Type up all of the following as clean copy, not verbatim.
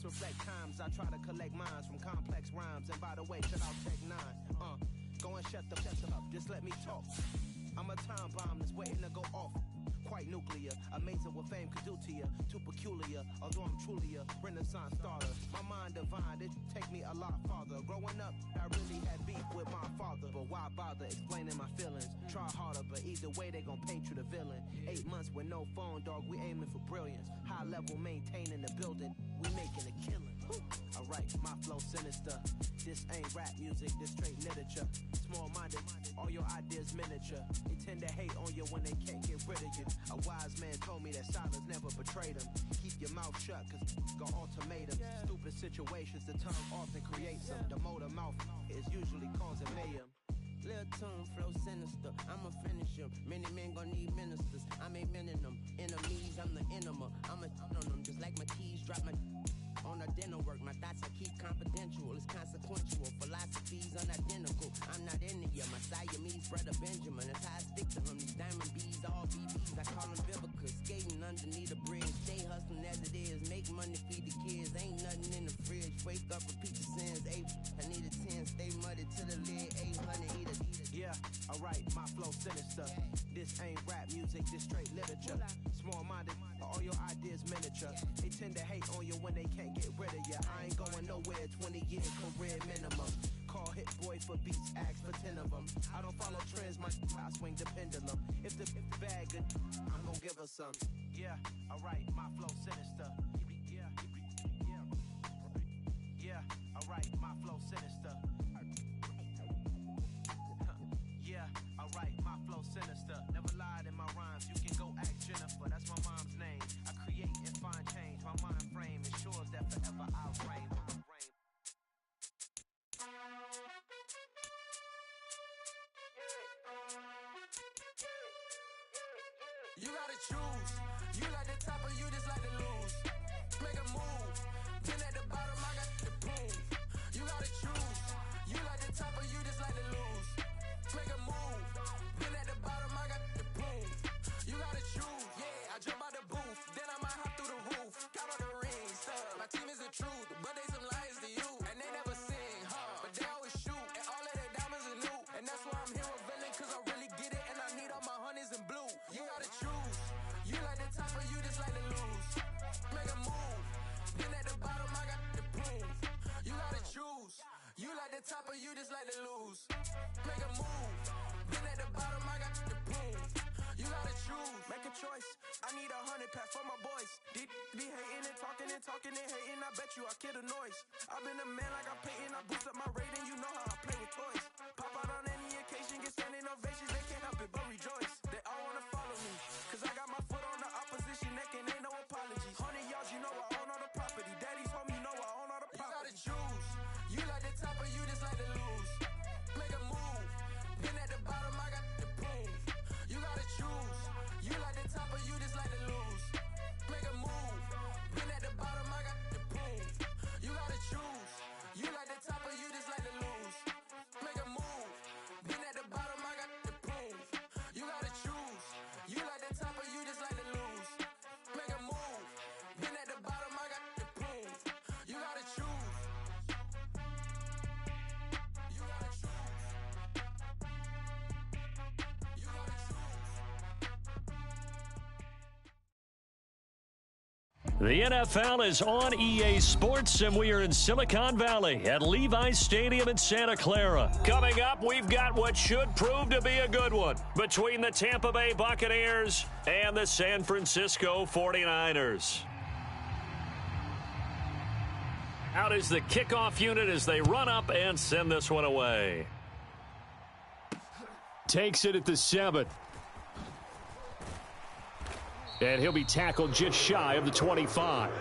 reflect times. I try to collect minds from complex rhymes. And by the way, shut out Tech 9. Go and shut the up. Just let me talk. I'm a time bomb that's waiting to go off. Quite nuclear, amazing what fame could do to you. Too peculiar, although I'm truly a Renaissance starter. My mind divine, it take me a lot farther. Growing up, I really had beef with my father. But why bother explaining my feelings? Try harder, but either way they gon' paint you the villain. 8 months with no phone, dog, we aiming for brilliance. High level maintaining the building, we making a killing. Alright, my flow sinister. This ain't rap music, this straight literature. Small-minded, all your ideas miniature. They tend to hate on you when they can't get rid of you. A wise man told me that silence never betrayed him. Keep your mouth shut, cause got ultimatums. Stupid situations, the tongue often creates them. The motor mouth is usually causing mayhem. Lil' tune, flow sinister, I'ma finish him. Many men gon' need ministers, I'm a men in them. Enemies, I'm the enema, I'ma on them. Just like my keys, drop my on the dinner work. My thoughts I keep confidential, it's consequential. Philosophies unidentical, I'm not in you. My Siamese brother Benjamin, that's how I stick to him. These diamond bees, all BBs, I call them biblicals. Skating underneath the bridge, stay hustling as it is. Make money, feed the kids, ain't nothing in the fridge. Wake up, repeat the sins, I need a 10, stay muddy to the lid, 800, eat it. Yeah, alright, my flow sinister. This ain't rap music, this straight literature. Small-minded, all your ideas miniature. They tend to hate on you when they can't get rid of you. I ain't going nowhere, 20 years career minimum. Call Hit Boy for beats, ask for 10 of them. I don't follow trends, I swing the pendulum. If the bag good, I'm gonna give her some. Yeah, alright, my flow sinister. Yeah, alright, my flow sinister. Yeah, alright, my flow sinister. Never lied in my rhymes, you can go ask Jennifer, that's my mom's name. I create and find change, my mind frame ensures that forever I'll reign. You gotta choose, you like the top or you just like to lose. Make a move, then at the bottom I got the boom. You gotta choose, you like the top or you just like to lose. Make a move, then at the bottom I got the boom. You gotta choose, yeah, I jump out the booth, then I might hop through the roof. Got on the ring, stuff, my team is the truth, but they some liars to you. And they never sing, but they always shoot, and all of their diamonds are new. And that's why I'm here with villain, cause I really get it, and I need all my honeys in blue. You gotta choose, you like the top or you just like to lose. Make a move, then at the bottom I got the boom. You gotta choose, you like the top or you just like to lose. Make a move, then at the bottom I got the boom. You gotta choose, make a choice. I need 100 pack for my boys. Be hating and talking and talking and hating. I bet you I kill the noise. I've been a man like I'm Peyton. I boost up my rating. You know how I play with toys. Pop out on any occasion, get standing ovations. They can't help it but rejoice. They all wanna follow me, cause I got my foot on the opposition neck and ain't no apologies. 100 yards, you know I own all the property. Daddy's home, you know I own all the property. You gotta choose, you like the top or you just like to lose. Make a move, then at the bottom I got the boom. You gotta choose, you like the top or you just like to lose. Make a move, then at the bottom I got the boom. You gotta choose, you like the top or you just like to lose. Make a move, then at the bottom I got the boom. You gotta choose, you like the top or you just like to lose. Make a move, then at the bottom I got the boom. You gotta choose. You gotta choose. You gotta choose. The NFL is on EA Sports, and we are in Silicon Valley at Levi's Stadium in Santa Clara. Coming up, we've got what should prove to be a good one between the Tampa Bay Buccaneers and the San Francisco 49ers. Out is the kickoff unit as they run up and send this one away. Takes it at the 7. And he'll be tackled just shy of the 25.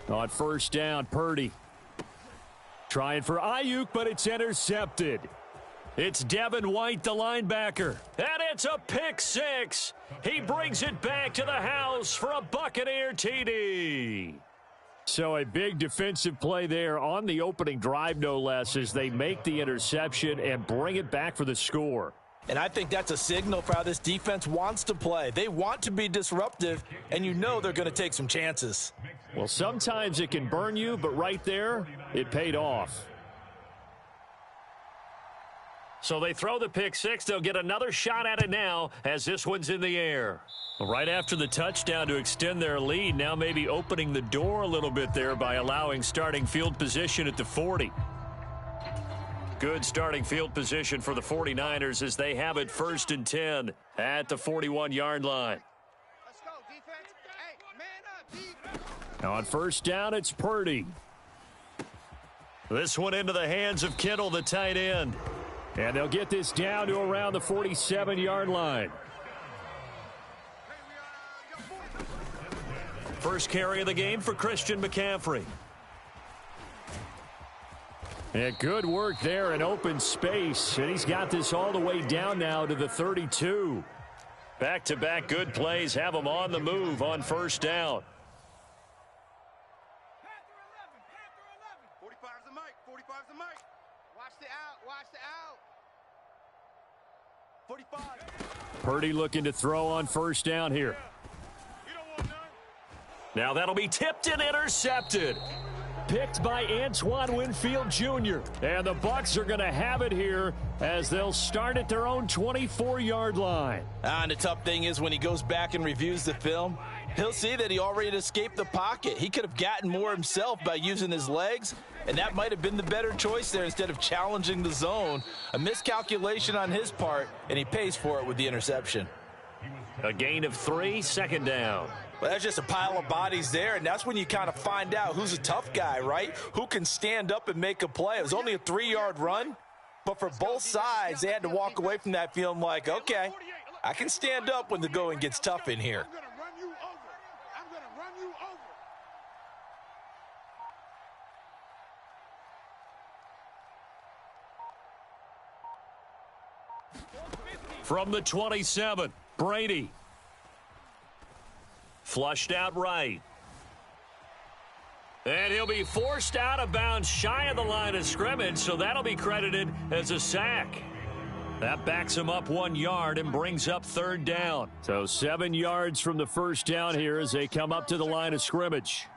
On first down, Purdy. Trying for Ayuk, but it's intercepted. It's Devin White, the linebacker. And it's a pick six. He brings it back to the house for a Buccaneer TD. So a big defensive play there on the opening drive, no less, as they make the interception and bring it back for the score. And I think that's a signal for how this defense wants to play. They want to be disruptive, and you know they're going to take some chances. Well, sometimes it can burn you, but right there, it paid off. So they throw the pick six. They'll get another shot at it now as this one's in the air. Right after the touchdown to extend their lead, now maybe opening the door a little bit there by allowing starting field position at the 40. Good starting field position for the 49ers as they have it 1st and 10 at the 41-yard line. Let's go, defense. Hey, man up, defense. On 1st down, it's Purdy. This one into the hands of Kittle, the tight end. And they'll get this down to around the 47-yard line. First carry of the game for Christian McCaffrey. And good work there in open space. And he's got this all the way down now to the 32. Back-to-back good plays have him on the move on 1st down. 45's the mic. 45's the mic. Watch the out. Watch the out. 45. Purdy looking to throw on 1st down here. Now that'll be tipped and intercepted. Picked by Antoine Winfield Jr. And the Bucs are going to have it here as they'll start at their own 24-yard line. And the tough thing is when he goes back and reviews the film, he'll see that he already escaped the pocket. He could have gotten more himself by using his legs, and that might have been the better choice there instead of challenging the zone. A miscalculation on his part, and he pays for it with the interception. A gain of 3, 2nd down. Well, that's just a pile of bodies there, and that's when you kind of find out who's a tough guy, right? Who can stand up and make a play. It was only a 3-yard run, but for both sides, they had to walk away from that feeling like, okay, I can stand up when the going gets tough in here. I'm going to run you over. I'm going to run you over. From the 27, Brady. Flushed out right. And he'll be forced out of bounds shy of the line of scrimmage, so that'll be credited as a sack. That backs him up 1 yard and brings up 3rd down. So 7 yards from the 1st down here as they come up to the line of scrimmage.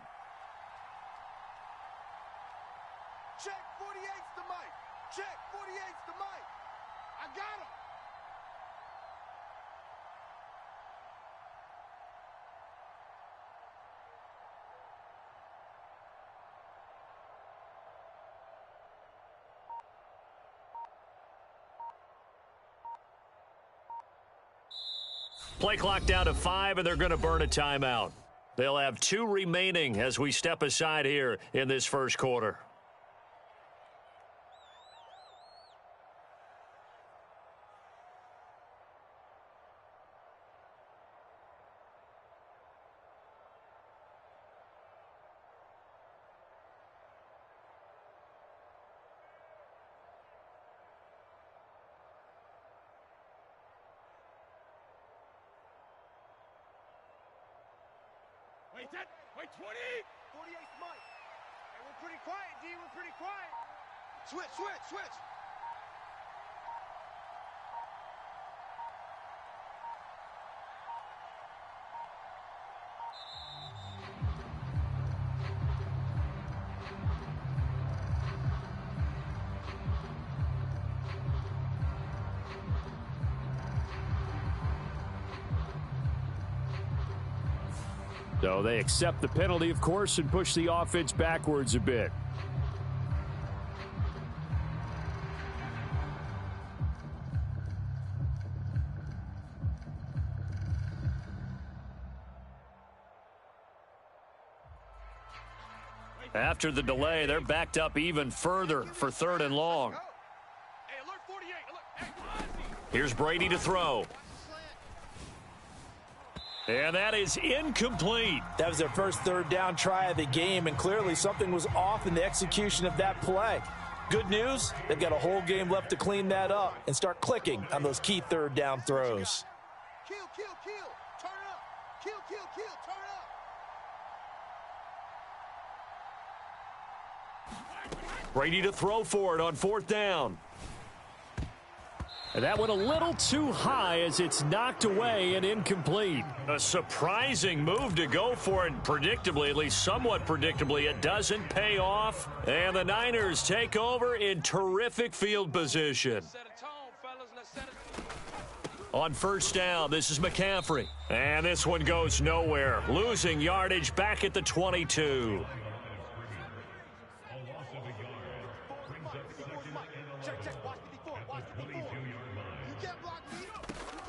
Check 48's the mic. Check 48's the mic. I got him. Play clock down to 5, and they're going to burn a timeout. They'll have 2 remaining as we step aside here in this 1st quarter. Wait, 20. 48's the mic. Hey, we're pretty quiet, D. We're pretty quiet. Switch. So they accept the penalty, of course, and push the offense backwards a bit. After the delay, they're backed up even further for 3rd and long. Hey, alert 48. Here's Brady to throw. And that is incomplete. That was their first 3rd down try of the game, and clearly something was off in the execution of that play. Good news, they've got a whole game left to clean that up and start clicking on those key 3rd down throws. Kill. Turn up. Kill. Turn up. Brady to throw for it on 4th down. And that went a little too high as it's knocked away and incomplete. A surprising move to go for it. Predictably, at least somewhat predictably, it doesn't pay off. And the Niners take over in terrific field position. On 1st down, this is McCaffrey. And this one goes nowhere. Losing yardage back at the 22.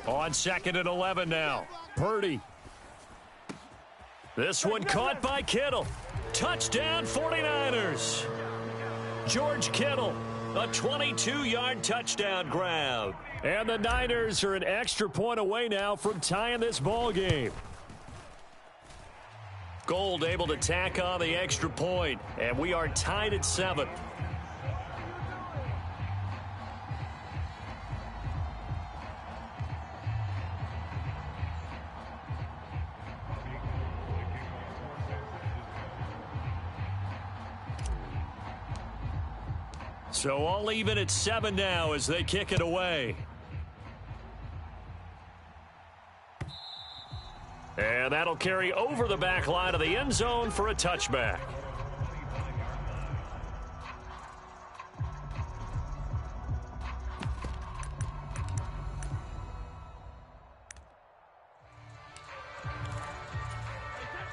On 2nd and 11 now. Purdy. This one caught by Kittle. Touchdown 49ers. George Kittle, a 22-yard touchdown grab. And the Niners are an extra point away now from tying this ball game. Gold able to tack on the extra point, and we are tied at 7. So all even at 7 now as they kick it away. And that'll carry over the back line of the end zone for a touchback.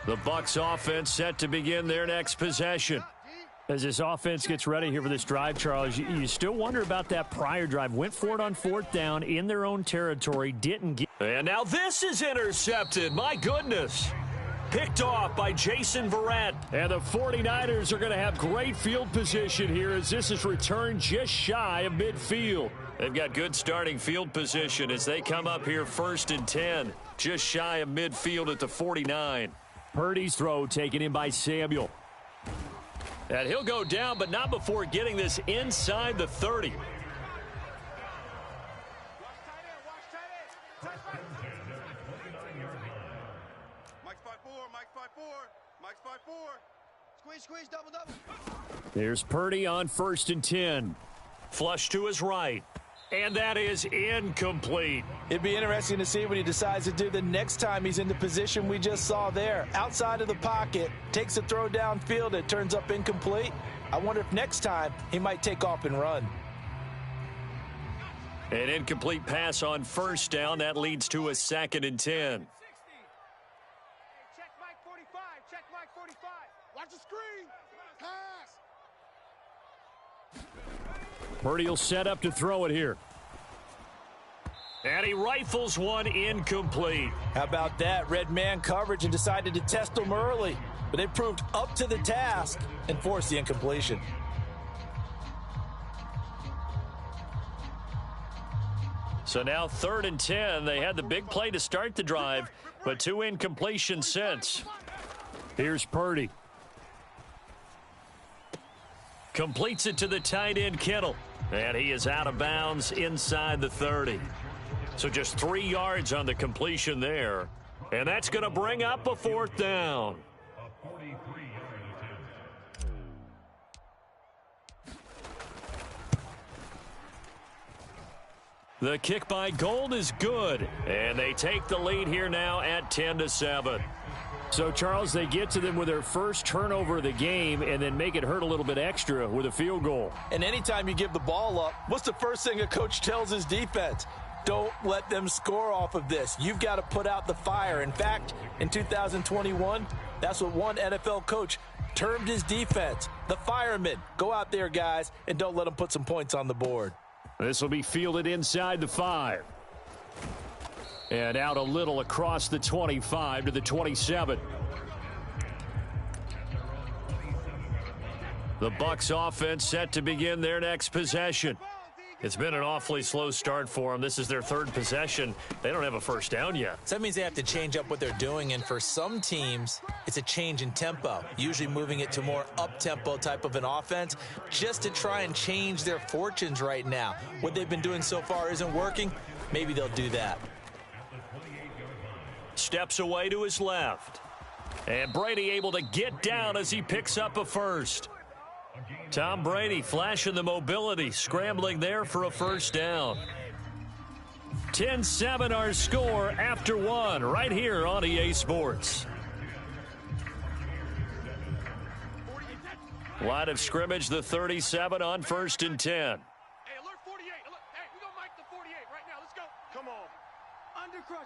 The Bucs offense set to begin their next possession. As this offense gets ready here for this drive, Charles, you still wonder about that prior drive. Went for it on 4th down in their own territory, didn't get. And now this is intercepted. My goodness. Picked off by Jason Verrett. And the 49ers are going to have great field position here as this is returned just shy of midfield. They've got good starting field position as they come up here 1st and 10, just shy of midfield at the 49. Purdy's throw taken in by Samuel. And he'll go down, but not before getting this inside the 30. Squeeze, double. There's Purdy on 1st and 10. Flush to his right. And that is incomplete. It'd be interesting to see what he decides to do the next time he's in the position we just saw there. Outside of the pocket, takes a throw downfield, it turns up incomplete. I wonder if next time he might take off and run. An incomplete pass on 1st down. That leads to a 2nd and 10. Check Mike 45. Check Mike 45. Watch the screen. Pass. Purdy will set up to throw it here. And he rifles one incomplete. How about that? Red man coverage and decided to test him early. But they proved up to the task and forced the incompletion. So now 3rd and 10. They had the big play to start the drive, but 2 incompletions since. Here's Purdy. Completes it to the tight end, Kittle. And he is out of bounds inside the 30. So just 3 yards on the completion there. And that's going to bring up a 4th down. The kick by Gold is good. And they take the lead here now at 10-7. So, Charles, they get to them with their first turnover of the game and then make it hurt a little bit extra with a field goal. And anytime you give the ball up, what's the first thing a coach tells his defense? Don't let them score off of this. You've got to put out the fire. In fact, in 2021, that's what one NFL coach termed his defense. The firemen. Go out there, guys, and don't let them put some points on the board. This will be fielded inside the 5. And out a little across the 25 to the 27. The Bucs offense set to begin their next possession. It's been an awfully slow start for them. This is their 3rd possession. They don't have a first down yet. So that means they have to change up what they're doing, and for some teams, it's a change in tempo, usually moving it to more up-tempo type of an offense just to try and change their fortunes right now. What they've been doing so far isn't working. Maybe they'll do that. Steps away to his left. And Brady able to get down as he picks up a first. Tom Brady flashing the mobility, scrambling there for a first down. 10-7 our score after one right here on EA Sports. Line of scrimmage, the 37 on 1st and 10. Hey, alert 48. Alert. Hey, we're going to mic the 48 right now. Let's go. Come on. Undercrush.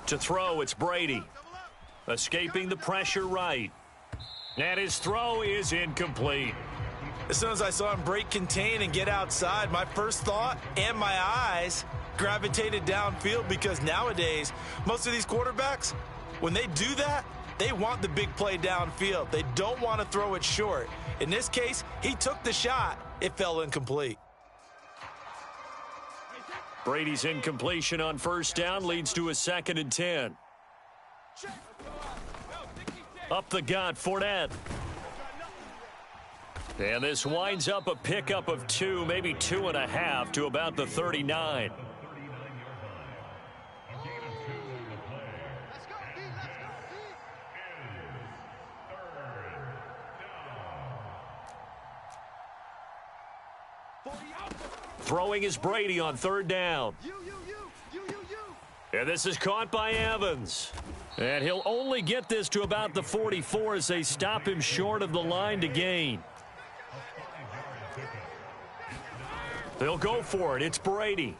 To throw, it's Brady. Escaping the pressure right. And his throw is incomplete. As soon as I saw him break contain and get outside, my first thought and my eyes gravitated downfield, because nowadays, most of these quarterbacks, when they do that, they want the big play downfield. They don't want to throw it short. In this case, he took the shot. It fell incomplete. Brady's incompletion on first down leads to a 2nd and 10. Up the gut, Fournette. And this winds up a pickup of 2, maybe 2.5 to about the 39. Throwing is Brady on 3rd down. And this is caught by Evans. And he'll only get this to about the 44 as they stop him short of the line to gain. They'll go for it. It's Brady.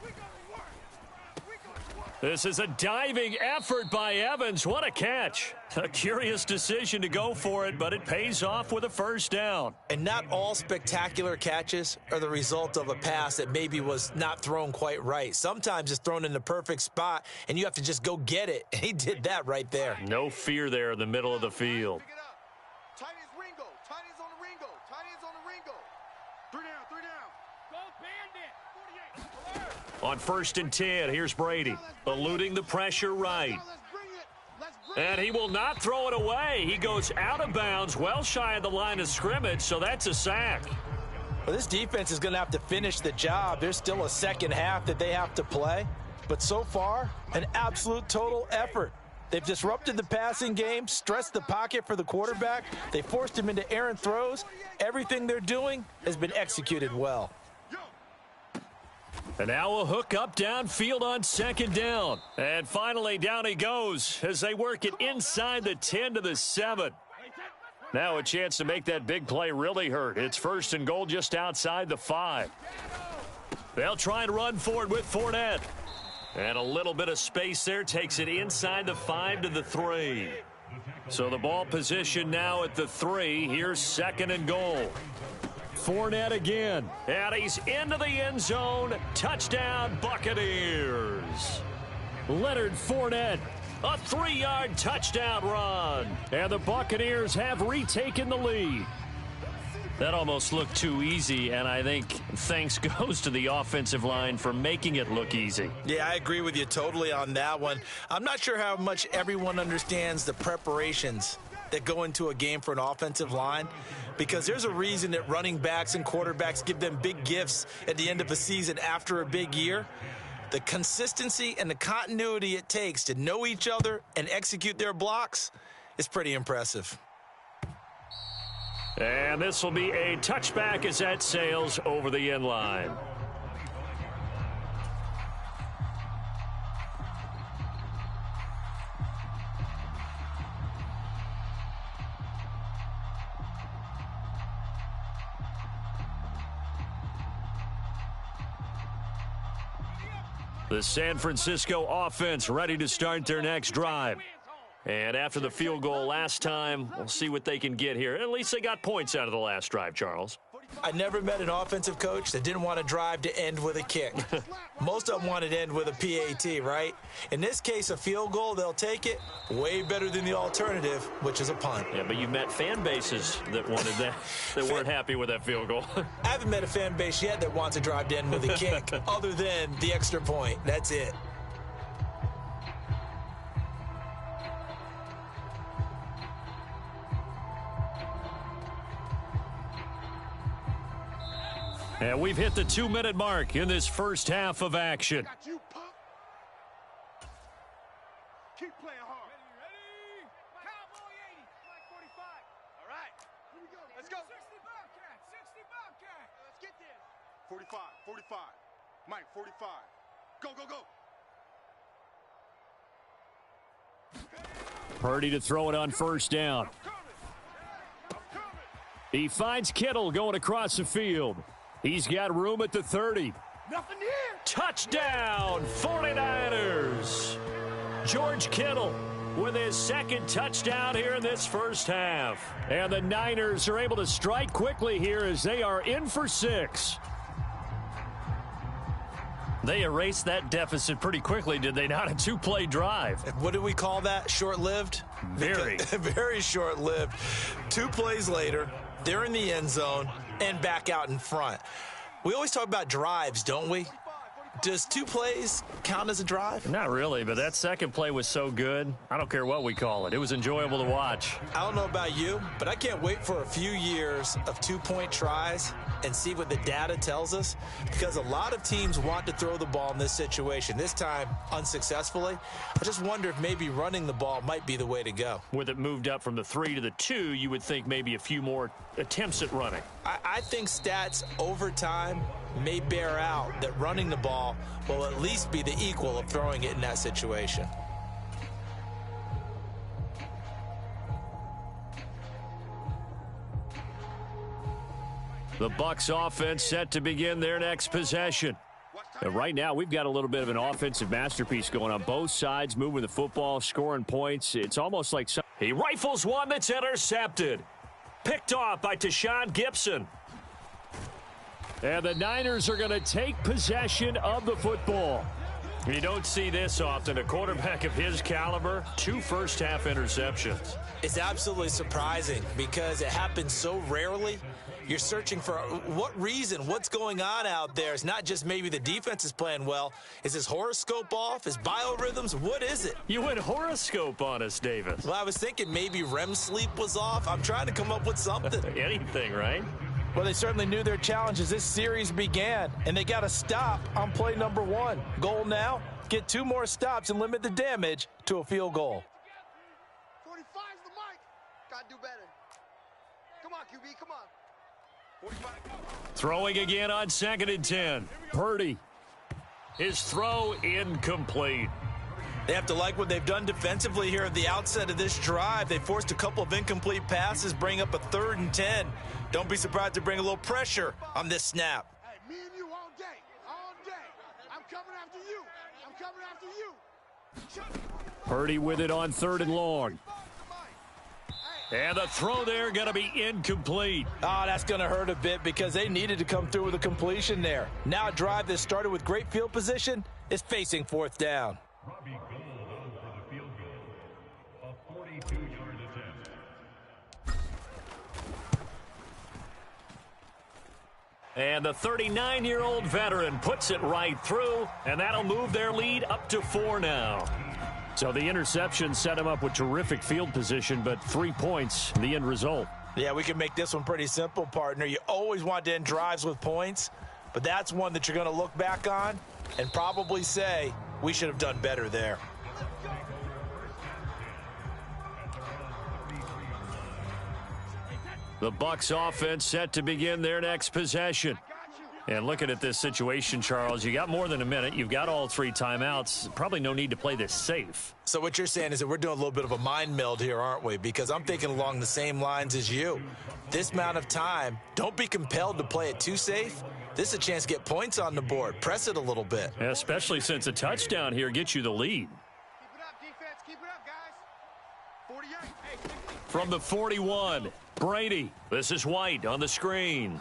This is a diving effort by Evans. What a catch. A curious decision to go for it, but it pays off with a first down. And not all spectacular catches are the result of a pass that maybe was not thrown quite right. Sometimes it's thrown in the perfect spot, and you have to just go get it. And he did that right there. No fear there in the middle of the field. Tight ends Ringo. Tight ends on the Ringo. Tight ends on the Ringo. 3 down. 3 down. Go Bandit. 48. On 1st and 10, here's Brady, eluding the pressure right. And he will not throw it away. He goes out of bounds, well shy of the line of scrimmage, so that's a sack. Well, this defense is going to have to finish the job. There's still a second half that they have to play. But so far, an absolute total effort. They've disrupted the passing game, stressed the pocket for the quarterback. They forced him into errant throws. Everything they're doing has been executed well. And now a hook up downfield on 2nd down. And finally down he goes as they work it inside the 10 to the 7. Now a chance to make that big play really hurt. It's 1st and goal just outside the 5. They'll try and run forward with Fournette. And a little bit of space there takes it inside the 5 to the 3. So the ball position now at the 3. Here's 2nd and goal. Fournette again, and he's into the end zone. Touchdown, Buccaneers. Leonard Fournette, a 3-yard touchdown run, and the Buccaneers have retaken the lead. That almost looked too easy, and I think thanks goes to the offensive line for making it look easy. Yeah, I agree with you totally on that one. I'm not sure how much everyone understands the preparations that go into a game for an offensive line, because there's a reason that running backs and quarterbacks give them big gifts at the end of a season after a big year. The consistency and the continuity it takes to know each other and execute their blocks is pretty impressive. And this will be a touchback as that sails over the end line. The San Francisco offense ready to start their next drive. And after the field goal last time, we'll see what they can get here. At least they got points out of the last drive, Charles. I never met an offensive coach that didn't want to drive to end with a kick. Most of them wanted to end with a PAT, right? In this case, a field goal, they'll take it. Way better than the alternative, which is a punt. Yeah, but you met fan bases that wanted that, that weren't happy with that field goal. I haven't met a fan base yet that wants to drive to end with a kick, other than the extra point. That's it. And we've hit the 2-minute mark in this first half of action. Keep playing hard. Ready? Cowboy 80, flag 45. All right. Here we go. Let's go. 60 Bobcat. 60 Bobcat. Let's get there. 45. 45. Mike, 45. Go, go, go. Purdy to throw it on first down. He finds Kittle going across the field. He's got room at the 30. Nothing here. Touchdown, 49ers. George Kittle with his second touchdown here in this first half. And the Niners are able to strike quickly here as they are in for 6. They erased that deficit pretty quickly, did they not? A 2-play drive. What do we call that? Short-lived? Very. Very short-lived. 2 plays later, they're in the end zone and back out in front. We always talk about drives, don't we? Does 2 plays count as a drive? Not really, but that second play was so good. I don't care what we call it. It was enjoyable to watch. I don't know about you, but I can't wait for a few years of 2-point tries and see what the data tells us, because a lot of teams want to throw the ball in this situation, this time unsuccessfully. I just wonder if maybe running the ball might be the way to go. With it moved up from the 3 to the 2, you would think maybe a few more attempts at running. I think stats over time may bear out that running the ball will at least be the equal of throwing it in that situation. The Bucs offense set to begin their next possession. And right now, we've got a little bit of an offensive masterpiece going on both sides, moving the football, scoring points. It's almost like he rifles one that's intercepted. Picked off by Tashawn Gibson. And the Niners are going to take possession of the football. You don't see this often. A quarterback of his caliber, 2 first-half interceptions. It's absolutely surprising because it happens so rarely. You're searching for what reason, what's going on out there. It's not just maybe the defense is playing well. Is his horoscope off? His biorhythms? What is it? You went horoscope on us, Davis. Well, I was thinking maybe REM sleep was off. I'm trying to come up with something. Anything, right? Well, they certainly knew their challenge as this series began, and they got to stop on play number 1. Goal now, get 2 more stops and limit the damage to a field goal. 45's the mic. Gotta do better. Come on, QB, come on. 45. Throwing again on 2nd and 10. Purdy. His throw incomplete. They have to like what they've done defensively here at the outset of this drive. They forced a couple of incomplete passes, bring up a 3rd and 10. Don't be surprised to bring a little pressure on this snap. Hey, me and you all day. All day. I'm coming after you. I'm coming after you. Purdy with it on 3rd and long. And the throw there going to be incomplete. Oh, that's going to hurt a bit because they needed to come through with a completion there. Now a drive that started with great field position is facing 4th down. And the 39-year-old veteran puts it right through, and that'll move their lead up to 4 now. So the interception set him up with terrific field position, but 3 points, the end result. Yeah, we can make this one pretty simple, partner. You always want to end drives with points, but that's one that you're going to look back on and probably say, we should have done better there. The Bucs offense set to begin their next possession. And looking at this situation, Charles, you got more than a minute. You've got all 3 timeouts. Probably no need to play this safe. So what you're saying is that we're doing a little bit of a mind meld here, aren't we? Because I'm thinking along the same lines as you. This amount of time, don't be compelled to play it too safe. This is a chance to get points on the board. Press it a little bit. Yeah, especially since a touchdown here gets you the lead. Keep it up, defense. Keep it up, guys. 48. From the 41, Brady. This is White on the screen.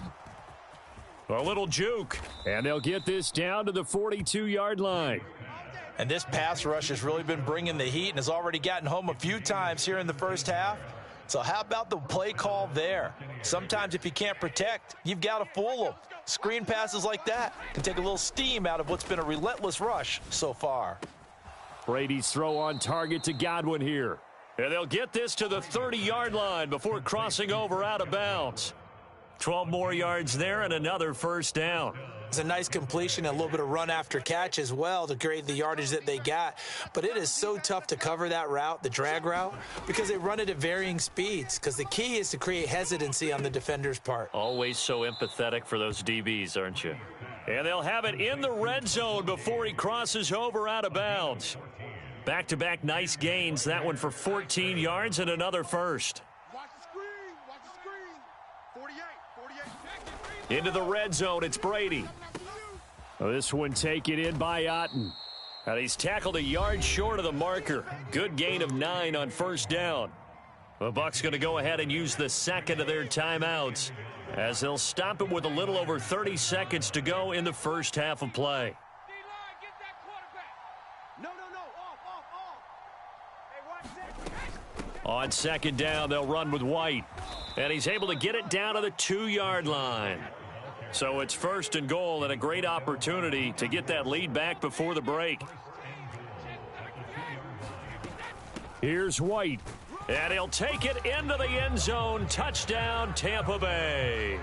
A little juke, and they'll get this down to the 42-yard line. And this pass rush has really been bringing the heat and has already gotten home a few times here in the first half. So how about the play call there? Sometimes if you can't protect, you've got to fool them. Screen passes like that can take a little steam out of what's been a relentless rush so far. Brady's throw on target to Godwin here. And they'll get this to the 30-yard line before crossing over out of bounds. 12 more yards there and another first down. It's a nice completion, a little bit of run after catch as well to create the yardage that they got. But it is so tough to cover that route, the drag route, because they run it at varying speeds. Because the key is to create hesitancy on the defender's part. Always so empathetic for those DBs, aren't you? And they'll have it in the red zone before he crosses over out of bounds. Back-to-back nice gains. That one for 14 yards and another first. Watch the screen. Watch the screen. 48. Into the red zone, it's Brady. This one taken in by Otten. And he's tackled a yard short of the marker. Good gain of 9 on first down. The Bucs going to go ahead and use the second of their timeouts as they'll stop it with a little over 30 seconds to go in the first half of play. On second down, they'll run with White. And he's able to get it down to the 2-yard line. So it's first and goal and a great opportunity to get that lead back before the break. Here's White. And he'll take it into the end zone. Touchdown, Tampa Bay.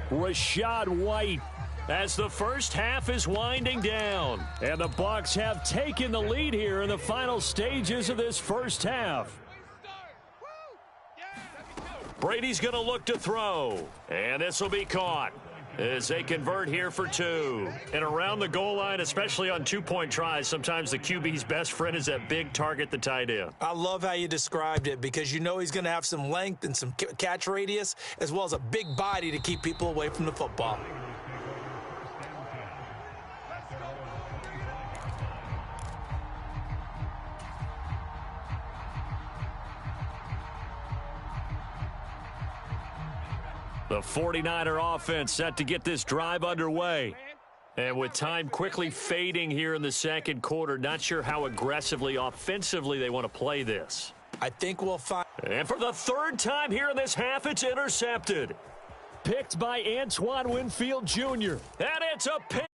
Rashad White as the first half is winding down. And the Bucs have taken the lead here in the final stages of this first half. Brady's going to look to throw. And this will be caught as they convert here for 2. And around the goal line, especially on 2-point tries, sometimes the QB's best friend is that big target, the tight end. I love how you described it because you know he's going to have some length and some catch radius as well as a big body to keep people away from the football. The 49er offense set to get this drive underway. And with time quickly fading here in the second quarter, not sure how aggressively, offensively they want to play this. I think we'll find. And for the third time here in this half, it's intercepted. Picked by Antoine Winfield Jr. And it's a pick.